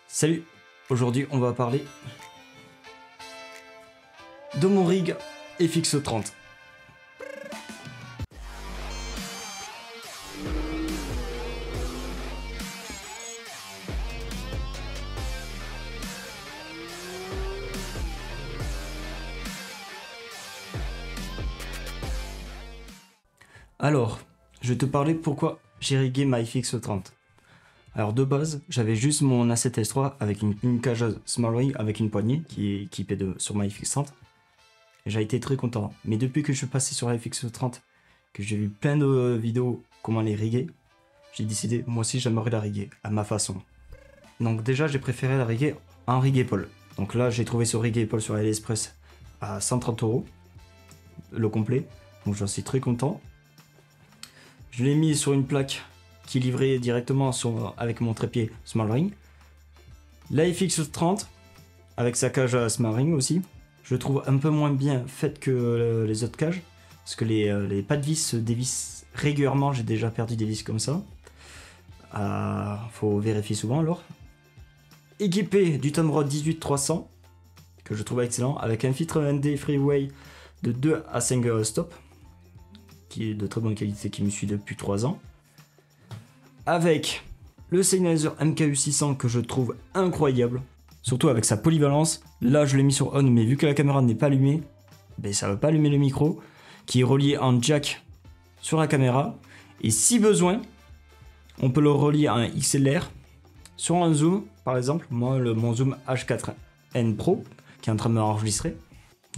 Salut, aujourd'hui on va parler de mon rig FX30. Alors, je vais te parler pourquoi j'ai rigué ma FX30. Alors de base, j'avais juste mon A7S3 avec une cage Smallring avec une poignée qui est équipée sur ma FX30. J'ai été très content. Mais depuis que je suis passé sur la FX30, que j'ai vu plein de vidéos comment les riguer, j'ai décidé moi aussi j'aimerais la riguer à ma façon. Donc déjà j'ai préféré la riguer en rig épaule. Donc là j'ai trouvé ce rig épaule sur AliExpress à 130 €, le complet. Donc j'en suis très content. Je l'ai mis sur une plaque qui est livrée directement avec mon trépied Smallring. La FX30 avec sa cage Smallring aussi, je trouve un peu moins bien faite que les autres cages parce que les pas de vis se dévissent régulièrement. J'ai déjà perdu des vis comme ça. Faut vérifier souvent alors. Équipé du Tomrod 18300 que je trouve excellent avec un filtre ND Freeway de 2 à 5 stops qui est de très bonne qualité, qui me suit depuis 3 ans. Avec le Sennheiser MKU600 que je trouve incroyable, surtout avec sa polyvalence. Là je l'ai mis sur on, mais vu que la caméra n'est pas allumée, ben ça ne va pas allumer le micro, qui est relié en jack sur la caméra. Et si besoin, on peut le relier à un XLR sur un zoom, par exemple. Moi, mon zoom H4n Pro, qui est en train de m'enregistrer.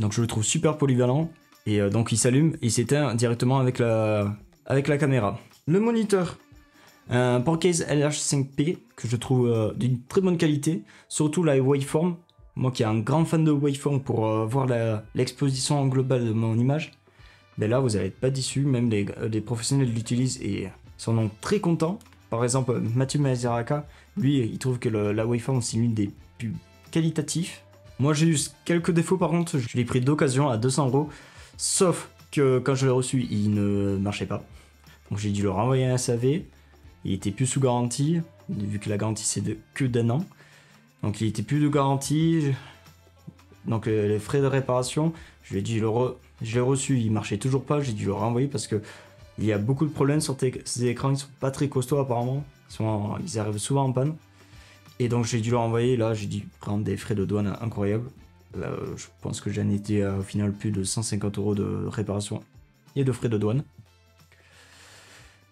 Donc je le trouve super polyvalent. Et donc il s'allume et il s'éteint directement avec la caméra. Le moniteur, un Portcase LH5P que je trouve d'une très bonne qualité, surtout la waveform. Moi qui est un grand fan de waveform pour voir l'exposition globale de mon image, ben là vous n'allez pas déçu, même les professionnels l'utilisent et sont donc très contents. Par exemple Mathieu Mazeraka, lui il trouve que la waveform c'est l'une des plus qualitatives. Moi j'ai eu quelques défauts par contre, je l'ai pris d'occasion à 200 €. Sauf que quand je l'ai reçu, il ne marchait pas. Donc j'ai dû le renvoyer à un SAV. Il était plus sous garantie, vu que la garantie c'est que d'1 an. Donc il était plus de garantie. Donc les frais de réparation, je l'ai reçu, il marchait toujours pas. J'ai dû le renvoyer parce que il y a beaucoup de problèmes sur ces écrans. Ils sont pas très costauds apparemment. Ils arrivent souvent en panne. Et donc j'ai dû le renvoyer. Là j'ai dû prendre des frais de douane incroyables. Là, je pense que j'en étais au final plus de 150 € de réparation et de frais de douane.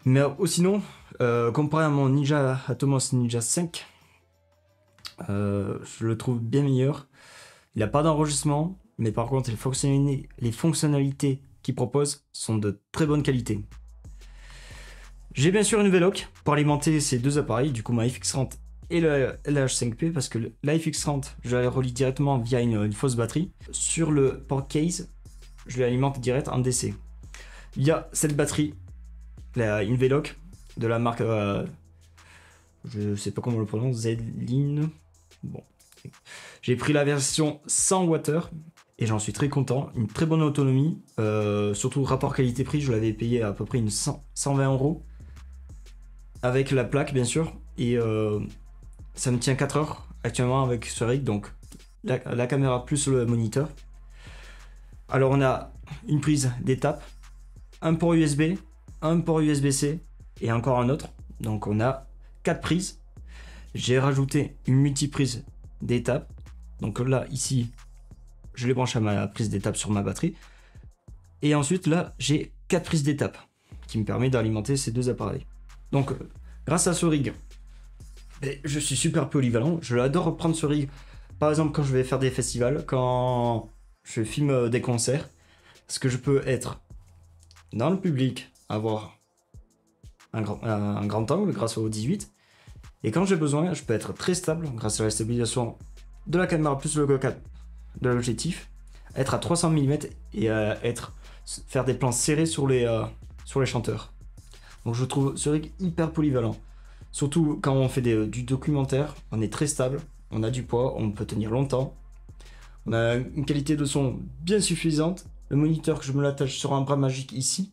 Mais sinon, comparé à mon Atomos Ninja 5, je le trouve bien meilleur. Il n'a pas d'enregistrement, mais par contre les fonctionnalités qu'il propose sont de très bonne qualité. J'ai bien sûr une V-Lock pour alimenter ces deux appareils, du coup ma FX30 et le LH5P, parce que la FX30 je la relie directement via une fausse batterie. Sur le Portcase je l'alimente direct en DC. Il y a cette batterie, une V-Lock de la marque je sais pas comment on le prononce, Zline. Bon, j'ai pris la version 100 Wh et j'en suis très content. Une très bonne autonomie, surtout rapport qualité-prix, je l'avais payé à peu près 120 € avec la plaque bien sûr, et ça me tient 4 heures actuellement avec ce rig, donc la caméra plus le moniteur. Alors on a une prise d'étape, un port USB, un port USB-C et encore un autre. Donc on a 4 prises. J'ai rajouté une multiprise d'étape. Donc là, ici, je les branche à ma prise d'étape sur ma batterie. Et ensuite là, j'ai 4 prises d'étape qui me permet d'alimenter ces deux appareils. Donc grâce à ce rig, je suis super polyvalent. Je adore reprendre ce rig, par exemple quand je vais faire des festivals, quand je filme des concerts, parce que je peux être dans le public, avoir un grand angle grâce au 18, et quand j'ai besoin, je peux être très stable grâce à la stabilisation de la caméra plus le Go4 de l'objectif, être à 300 mm et faire des plans serrés sur les chanteurs. Donc je trouve ce rig hyper polyvalent. Surtout quand on fait du documentaire, on est très stable, on a du poids, on peut tenir longtemps. On a une qualité de son bien suffisante. Le moniteur que je me l'attache sur un bras magique ici.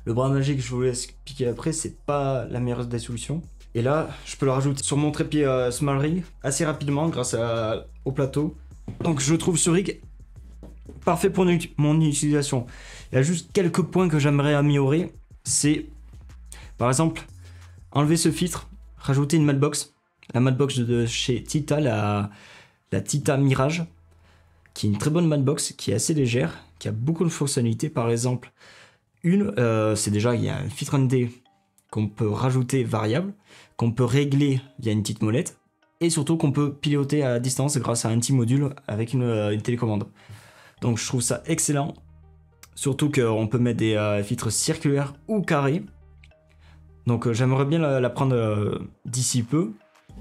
Le bras magique, je vous laisse expliquer après, c'est pas la meilleure des solutions. Et là, je peux le rajouter sur mon trépied Small Rig assez rapidement grâce au plateau. Donc je trouve ce rig parfait pour mon utilisation. Il y a juste quelques points que j'aimerais améliorer. C'est par exemple enlever ce filtre, rajouter une matbox. La matbox de chez Tita, la Tita Mirage, qui est une très bonne matbox, qui est assez légère, qui a beaucoup de fonctionnalités. Par exemple, c'est déjà, il y a un filtre ND qu'on peut rajouter variable, qu'on peut régler via une petite molette, et surtout qu'on peut piloter à distance grâce à un petit module avec une télécommande. Donc je trouve ça excellent, surtout qu'on peut mettre des filtres circulaires ou carrés. Donc j'aimerais bien la prendre d'ici peu.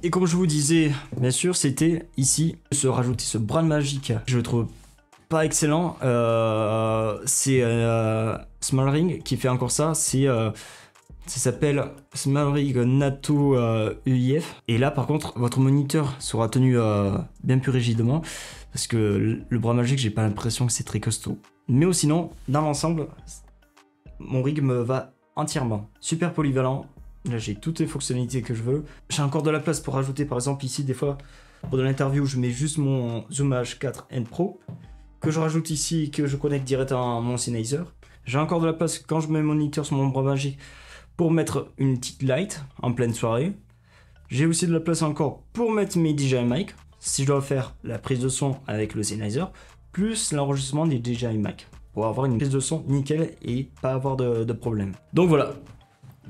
Et comme je vous disais, bien sûr, c'était ici, rajouter ce bras magique, je le trouve pas excellent. C'est Small Rig qui fait encore ça, ça s'appelle Small Rig NATO UIF. Et là par contre votre moniteur sera tenu bien plus rigidement parce que le bras magique, j'ai pas l'impression que c'est très costaud. Mais sinon, dans l'ensemble, mon rig me va entièrement. Super polyvalent, là j'ai toutes les fonctionnalités que je veux. J'ai encore de la place pour rajouter, par exemple ici des fois pour de l'interview je mets juste mon Zoom H4N Pro que je rajoute ici et que je connecte directement à mon Sennheiser. J'ai encore de la place quand je mets mon moniteur sur mon bras magique pour mettre une petite light en pleine soirée. J'ai aussi de la place encore pour mettre mes DJI mic, si je dois faire la prise de son avec le Sennheiser, plus l'enregistrement des DJI mic, pour avoir une prise de son nickel et pas avoir de problème. Donc voilà,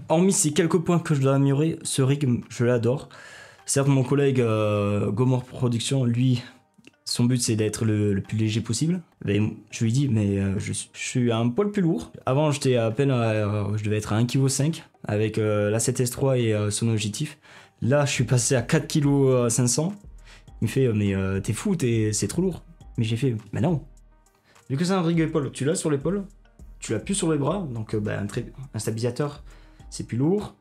hormis ces quelques points que je dois améliorer, ce rig, je l'adore. Certes, mon collègue Gomor Production, lui, son but c'est d'être le plus léger possible. Mais je lui dis, mais je suis un poil plus lourd. Avant, j'étais à peine, je devais être à 1,5 kg avec la 7S3 et son objectif. Là, je suis passé à 4,5 kg. Il me fait, mais t'es fou, c'est trop lourd. Mais j'ai fait, mais non. Vu que c'est un rig épaule, tu l'as sur l'épaule, tu l'as plus sur les bras, donc un stabilisateur, c'est plus lourd.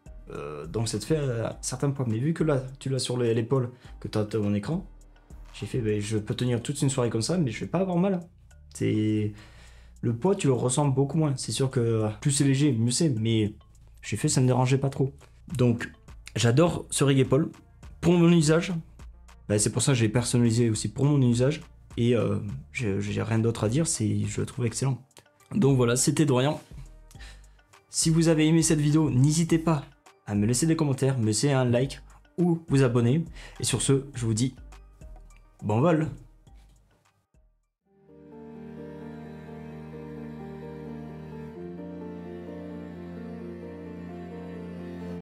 Donc ça te fait certains poids. Mais vu que là, tu l'as sur l'épaule, que tu as ton écran, j'ai fait, ben, je peux tenir toute une soirée comme ça, mais je vais pas avoir mal. Le poids, tu le ressens beaucoup moins. C'est sûr que plus c'est léger, mieux c'est, mais j'ai fait, ça me dérangeait pas trop. Donc, j'adore ce rig épaule. Pour mon usage, ben, c'est pour ça que j'ai personnalisé aussi pour mon usage. Et j'ai rien d'autre à dire, je le trouve excellent. Donc voilà, c'était Dorian. Si vous avez aimé cette vidéo, n'hésitez pas à me laisser des commentaires, me laisser un like ou vous abonner. Et sur ce, je vous dis bon vol!